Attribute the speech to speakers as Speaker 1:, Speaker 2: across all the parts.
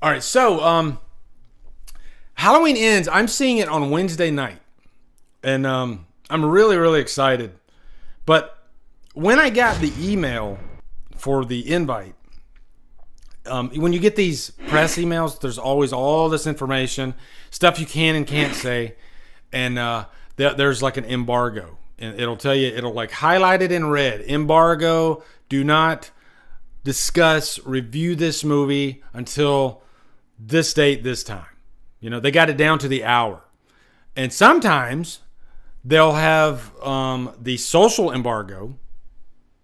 Speaker 1: All right, so Halloween Ends. I'm seeing it on Wednesday night, and I'm really, really excited. But when I got the email for the invite, when you get these press emails, there's always all this information, stuff you can and can't say, and there's like an embargo, and it'll tell you, it'll like highlight it in red: embargo. Do not discuss, review this movie until this date, this time. You know, they got it down to the hour. And sometimes they'll have the social embargo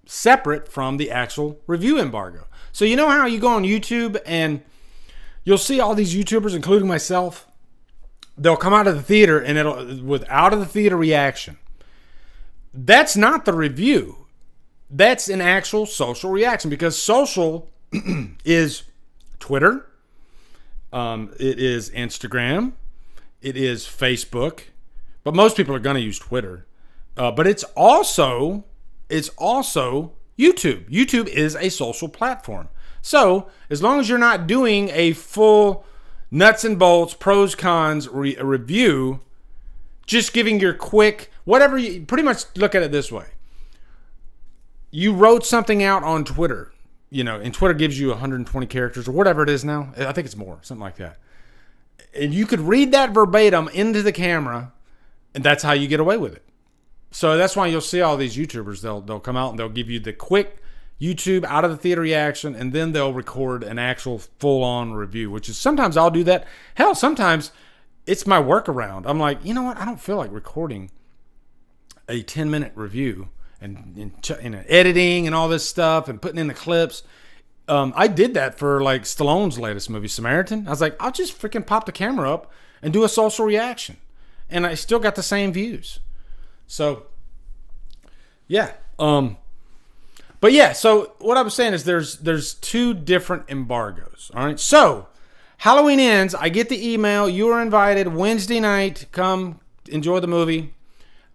Speaker 1: separate from the actual review embargo. So you know how you go on YouTube and you'll see all these YouTubers, including myself, they'll come out of the theater and it'll with out of the theater reaction. That's not the review. That's an actual social reaction, because social is Twitter, it is Instagram, it is Facebook, but most people are going to use Twitter. But it's also YouTube. YouTube is a social platform. So as long as you're not doing a full nuts and bolts, pros, cons review, just giving your quick, whatever, you pretty much look at it this way. You wrote something out on Twitter, you know, and Twitter gives you 120 characters or whatever it is now. I think it's more, something like that. And you could read that verbatim into the camera, and that's how you get away with it. So that's why you'll see all these YouTubers, they'll come out and they'll give you the quick YouTube out of the theater reaction, and then they'll record an actual full-on review, which is, sometimes I'll do that. Hell, sometimes it's my workaround. I'm like, you know what? I don't feel like recording a 10-minute review and editing and all this stuff and putting in the clips. I did that for like Stallone's latest movie, Samaritan. I was like, I'll just freaking pop the camera up and do a social reaction, and I still got the same views. So, yeah. But yeah, so what I was saying is there's two different embargoes. All right. So Halloween Ends. I get the email. You are invited Wednesday night. Come enjoy the movie.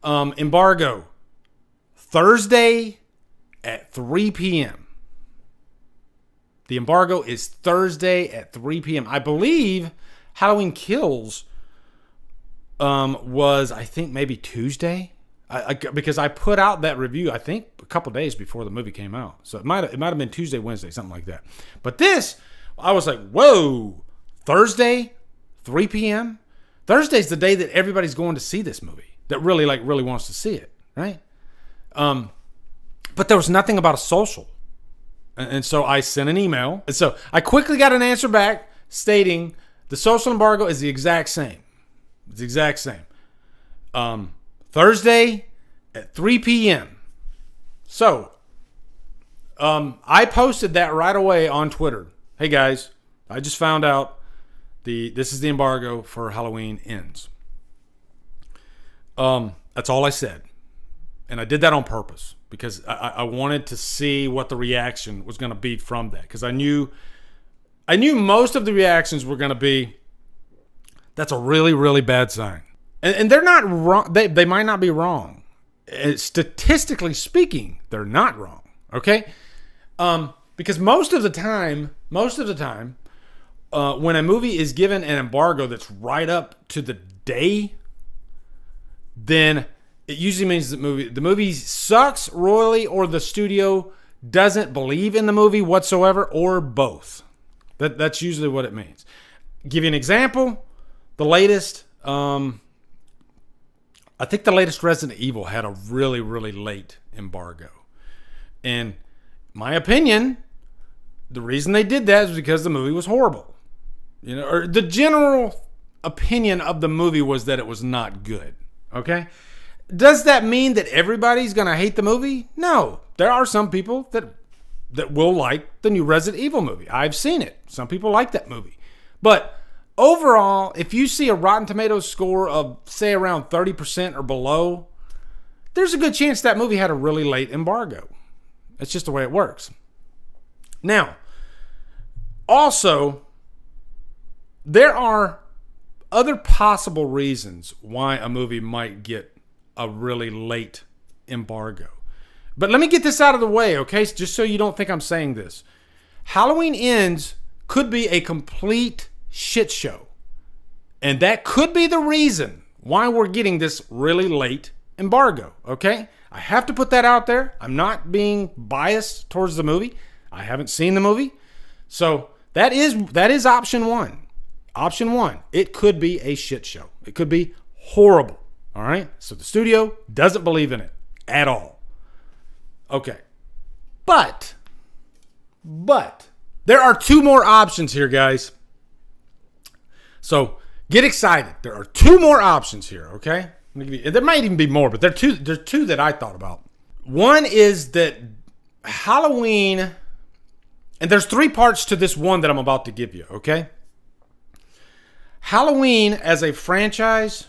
Speaker 1: Embargo. Thursday at 3 p.m. The embargo is Thursday at 3 p.m. I believe Halloween Kills was, I think, maybe Tuesday. Because I put out that review, I think, a couple days before the movie came out. So it might have been Tuesday, Wednesday, something like that. But this, I was like, whoa, Thursday, 3 p.m.? Thursday's the day that everybody's going to see this movie, that really wants to see it, right? But there was nothing about a social. And so I sent an email. And so I quickly got an answer back stating the social embargo is the exact same. It's the exact same. Thursday at 3 p.m. So I posted that right away on Twitter. Hey guys, I just found out this is the embargo for Halloween Ends. That's all I said. And I did that on purpose because I wanted to see what the reaction was going to be from that. Because I knew most of the reactions were going to be, that's a really, really bad sign. And they're not wrong. They might not be wrong. Statistically speaking, they're not wrong. Okay? Because most of the time, when a movie is given an embargo that's right up to the day, then it usually means the movie sucks royally, or the studio doesn't believe in the movie whatsoever, or both. That's usually what it means. Give you an example. The latest, I think the latest Resident Evil had a really, really late embargo. And my opinion, the reason they did that is because the movie was horrible. You know, or the general opinion of the movie was that it was not good. Okay? Does that mean that everybody's going to hate the movie? No. There are some people that will like the new Resident Evil movie. I've seen it. Some people like that movie. But overall, if you see a Rotten Tomatoes score of, say, around 30% or below, there's a good chance that movie had a really late embargo. That's just the way it works. Now, also, there are other possible reasons why a movie might get a really late embargo. But let me get this out of the way, okay? Just so you don't think I'm saying this. Halloween Ends could be a complete shit show. And that could be the reason why we're getting this really late embargo, okay? I have to put that out there. I'm not being biased towards the movie. I haven't seen the movie. So that is option one. Option one, it could be a shit show. It could be horrible, all right? So the studio doesn't believe in it at all. Okay. But there are two more options here, guys. So get excited. There are two more options here, okay? There might even be more, but there's two that I thought about. One is that Halloween, and there's three parts to this one that I'm about to give you, okay? Halloween as a franchise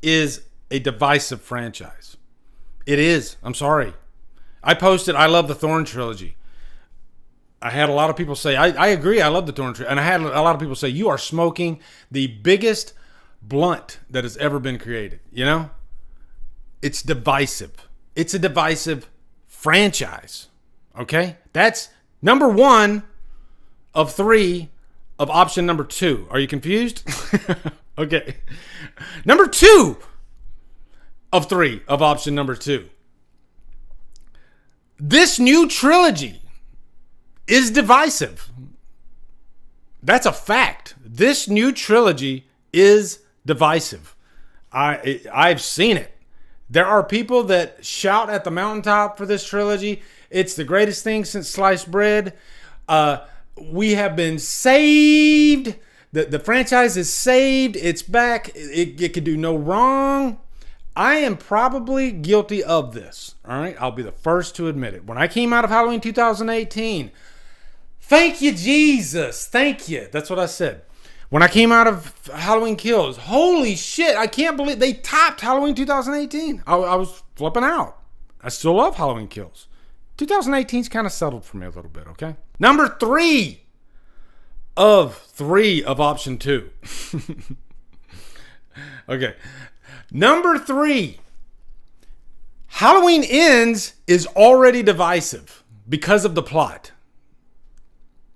Speaker 1: is a divisive franchise. It is. I'm sorry. I posted, I love the Thorn trilogy. I had a lot of people say, I agree, I love the Thorn trilogy. And I had a lot of people say, you are smoking the biggest blunt that has ever been created. You know? It's divisive. It's a divisive franchise. Okay? That's number one of three of option number two. Are you confused? Okay. Number two of three of option number two. This new trilogy is divisive. That's a fact. This new trilogy is divisive. I've seen it. There are people that shout at the mountaintop for this trilogy. It's the greatest thing since sliced bread. We have been saved. The franchise is saved. It's back. It could do no wrong. I am probably guilty of this. All right. I'll be the first to admit it. When I came out of Halloween 2018, thank you, Jesus. Thank you. That's what I said. When I came out of Halloween Kills, holy shit, I can't believe they topped Halloween 2018. I was flipping out. I still love Halloween Kills. 2018's kind of settled for me a little bit, okay? Number three of option two. Okay. Number three. Halloween Ends is already divisive because of the plot.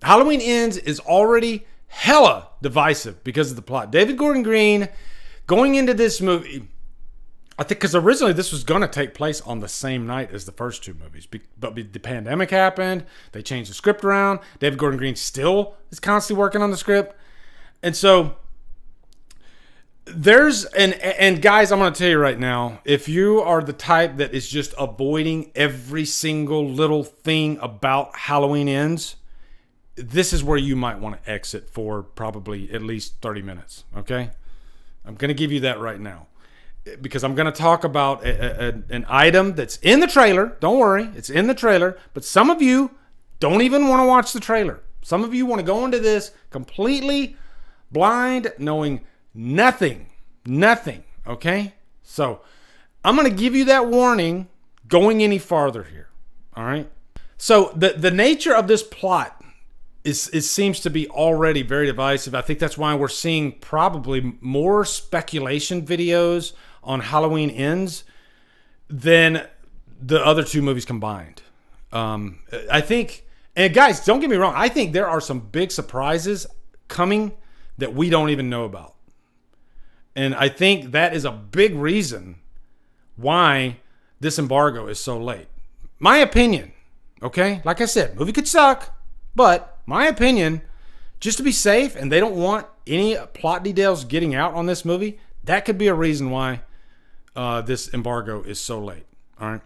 Speaker 1: Halloween Ends is already hella divisive because of the plot. David Gordon Green going into this movie, I think because originally this was going to take place on the same night as the first two movies, but the pandemic happened. They changed the script around. David Gordon Green still is constantly working on the script. And so and guys, I'm going to tell you right now, if you are the type that is just avoiding every single little thing about Halloween Ends, this is where you might want to exit for probably at least 30 minutes, okay? I'm going to give you that right now because I'm going to talk about an item that's in the trailer. Don't worry, it's in the trailer, but some of you don't even want to watch the trailer. Some of you want to go into this completely blind, knowing nothing, okay? So I'm going to give you that warning going any farther here, all right? So the nature of this plot it seems to be already very divisive. I think that's why we're seeing probably more speculation videos on Halloween Ends than the other two movies combined. I think, and guys, don't get me wrong, I think there are some big surprises coming that we don't even know about. And I think that is a big reason why this embargo is so late. My opinion, okay? Like I said, movie could suck, but my opinion, just to be safe, and they don't want any plot details getting out on this movie, that could be a reason why this embargo is so late. All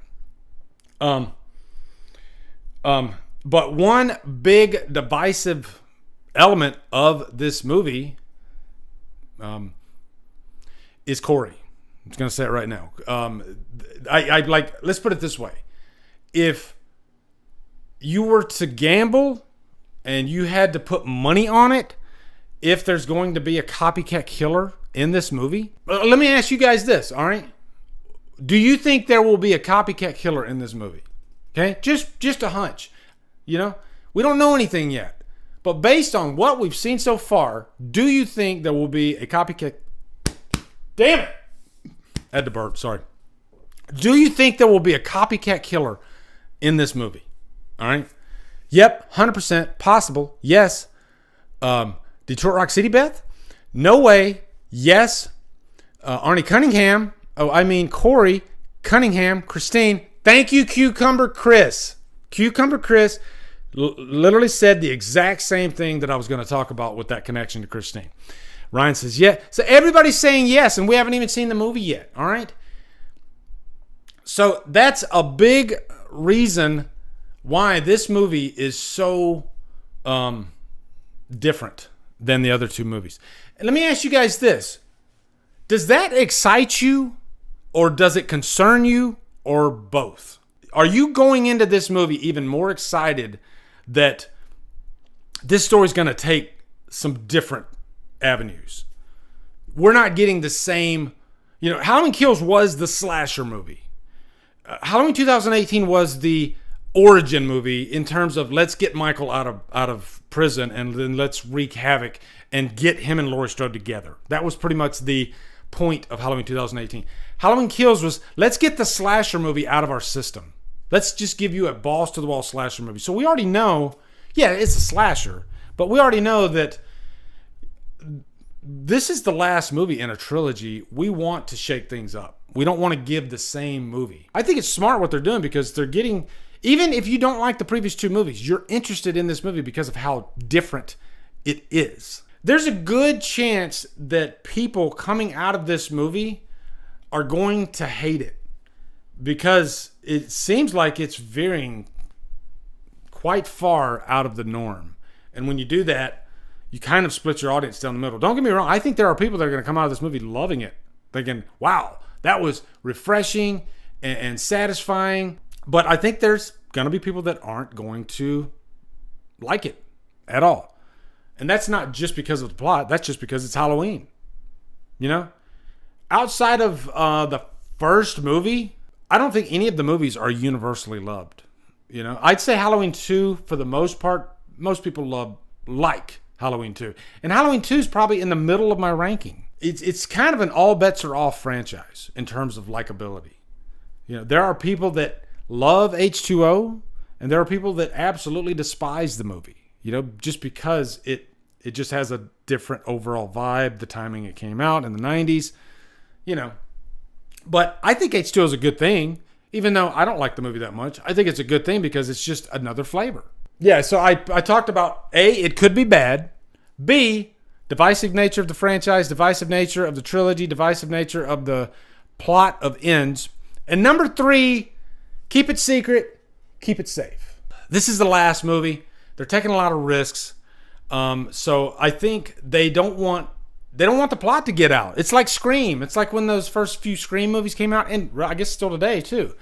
Speaker 1: right. But one big divisive element of this movie is Corey. I'm just gonna say it right now. Let's put it this way: if you were to gamble and you had to put money on it, if there's going to be a copycat killer in this movie, let me ask you guys this, all right? Do you think there will be a copycat killer in this movie? Okay, just a hunch. You know, we don't know anything yet, but based on what we've seen so far, do you think there will be a copycat? Damn it! I had to burp. Sorry. Do you think there will be a copycat killer in this movie? All right. Yep, 100% possible. Yes. Detroit Rock City Beth? No way. Yes. Arnie Cunningham. Corey Cunningham. Christine. Thank you, Cucumber Chris. Cucumber Chris literally said the exact same thing that I was going to talk about with that connection to Christine. Ryan says, yeah. So everybody's saying yes, and we haven't even seen the movie yet. All right. So that's a big reason why this movie is so different than the other two movies. And let me ask you guys this. Does that excite you, or does it concern you, or both? Are you going into this movie even more excited that this story's going to take some different avenues? We're not getting the same, Halloween Kills was the slasher movie. Halloween 2018 was the origin movie in terms of let's get Michael out of prison and then let's wreak havoc and get him and Laurie Strode together. That was pretty much the point of Halloween 2018. Halloween Kills was let's get the slasher movie out of our system. Let's just give you a balls to the wall slasher movie. So we already know, yeah, it's a slasher, but we already know that this is the last movie in a trilogy. We want to shake things up. We don't want to give the same movie. I think it's smart what they're doing because they're getting, even if you don't like the previous two movies, you're interested in this movie because of how different it is. There's a good chance that people coming out of this movie are going to hate it because it seems like it's veering quite far out of the norm. And when you do that, you kind of split your audience down the middle. Don't get me wrong. I think there are people that are going to come out of this movie loving it, thinking, wow, that was refreshing and satisfying. But I think there's going to be people that aren't going to like it at all. And that's not just because of the plot. That's just because it's Halloween. Outside of the first movie, I don't think any of the movies are universally loved. I'd say Halloween 2, for the most part, most people like Halloween 2. And Halloween 2 is probably in the middle of my ranking. It's kind of an all bets are off franchise in terms of likability. There are people that love H2O, and there are people that absolutely despise the movie. Just because it just has a different overall vibe, the timing it came out in the 90s, But I think H2O is a good thing, even though I don't like the movie that much. I think it's a good thing because it's just another flavor. Yeah, so I talked about A, it could be bad. B, divisive nature of the franchise, divisive nature of the trilogy, divisive nature of the plot of Ends. And number 3, keep it secret, keep it safe. This is the last movie. They're taking a lot of risks. So I think they don't want the plot to get out. It's like Scream. It's like when those first few Scream movies came out, and I guess still today too.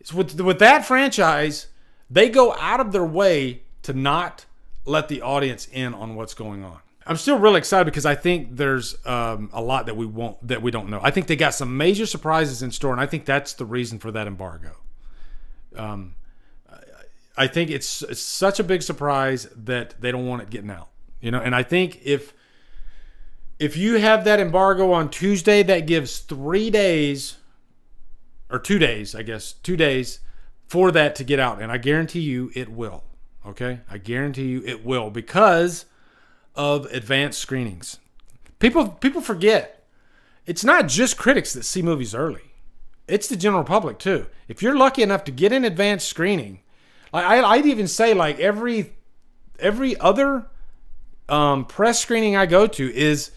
Speaker 1: It's with that franchise, they go out of their way to not let the audience in on what's going on. I'm still really excited because I think there's a lot that we don't know. I think they got some major surprises in store, and I think that's the reason for that embargo. I think it's such a big surprise that they don't want it getting out. And I think if you have that embargo on Tuesday, that gives 3 days, or 2 days, I guess, 2 days for that to get out. And I guarantee you it will. Okay? I guarantee you it will because of advanced screenings. People forget. It's not just critics that see movies early. It's the general public too. If you're lucky enough to get an advanced screening, I'd even say like every other press screening I go to is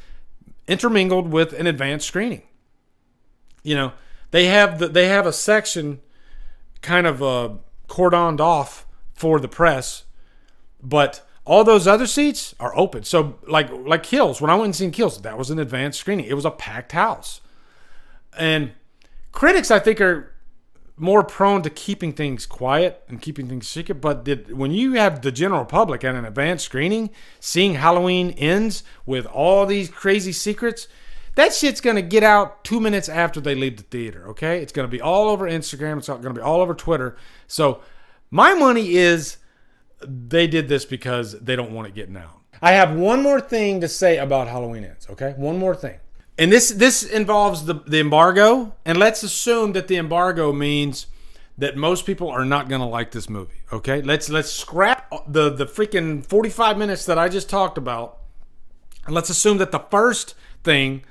Speaker 1: intermingled with an advanced screening. They have a section kind of cordoned off for the press, but all those other seats are open. So like Kills, when I went and seen Kills, that was an advanced screening. It was a packed house. And critics, I think, are more prone to keeping things quiet and keeping things secret. But when you have the general public at an advanced screening, seeing Halloween Ends with all these crazy secrets, that shit's going to get out 2 minutes after they leave the theater, okay? It's going to be all over Instagram. It's going to be all over Twitter. So my money is they did this because they don't want it getting out. I have one more thing to say about Halloween Ends, okay? One more thing. And this involves the embargo. And let's assume that the embargo means that most people are not going to like this movie. Okay, let's scrap the freaking 45 minutes that I just talked about, and let's assume that the first thing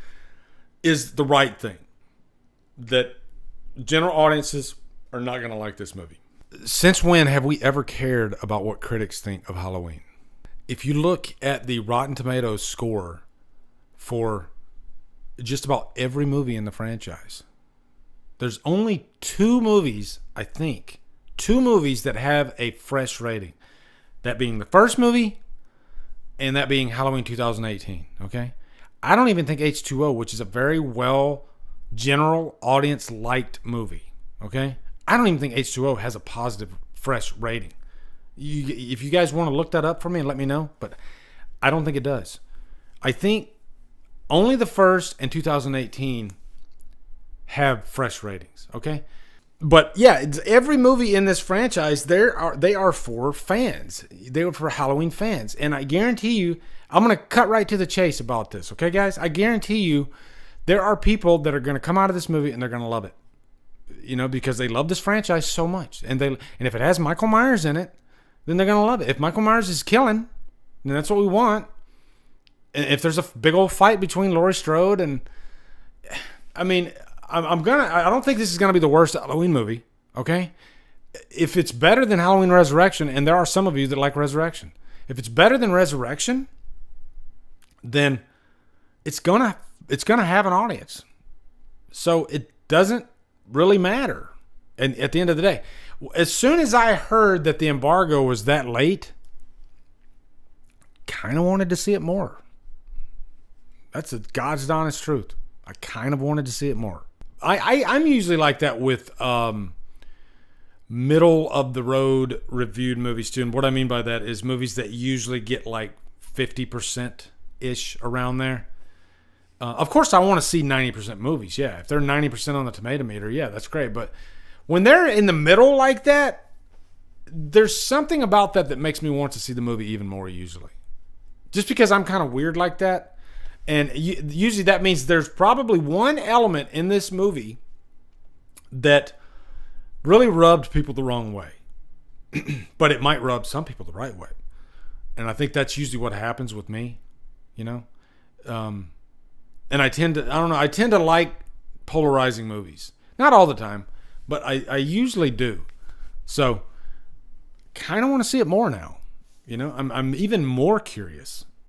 Speaker 1: is the right thing, that general audiences are not going to like this movie. Since when have we ever cared about what critics think of Halloween? If you look at the Rotten Tomatoes score for just about every movie in the franchise, there's only two movies that have a fresh rating. That being the first movie, and that being Halloween 2018, okay? I don't even think H2O, which is a very well general audience liked movie, okay? I don't even think H2O has a positive fresh rating. If you guys want to look that up for me and let me know, but I don't think it does. I think only the first and 2018 have fresh ratings, okay? But yeah, every movie in this franchise, they are for fans. They are for Halloween fans. And I guarantee you, I'm going to cut right to the chase about this, okay, guys? I guarantee you there are people that are going to come out of this movie and they're going to love it. You know, because they love this franchise so much. And if it has Michael Myers in it, then they're going to love it. If Michael Myers is killing, then that's what we want. And if there's a big old fight between Laurie Strode and... I mean, I don't think this is going to be the worst Halloween movie, okay? If it's better than Halloween Resurrection, and there are some of you that like Resurrection, if it's better than Resurrection, then it's gonna have an audience. So it doesn't really matter. And at the end of the day, as soon as I heard that the embargo was that late, kind of wanted to see it more. That's the God's honest truth. I kind of wanted to see it more. I'm usually like that with middle of the road reviewed movies too. And what I mean by that is movies that usually get like 50% ish around there. Of course, I want to see 90% movies. Yeah, if they're 90% on the tomato meter, yeah, that's great. But when they're in the middle like that, there's something about that makes me want to see the movie even more usually. Just because I'm kind of weird like that. And usually that means there's probably one element in this movie that really rubbed people the wrong way. But it might rub some people the right way. And I think that's usually what happens with me, you know? And I tend to like polarizing movies. Not all the time, but I usually do. So kind of want to see it more now. You know, I'm even more curious.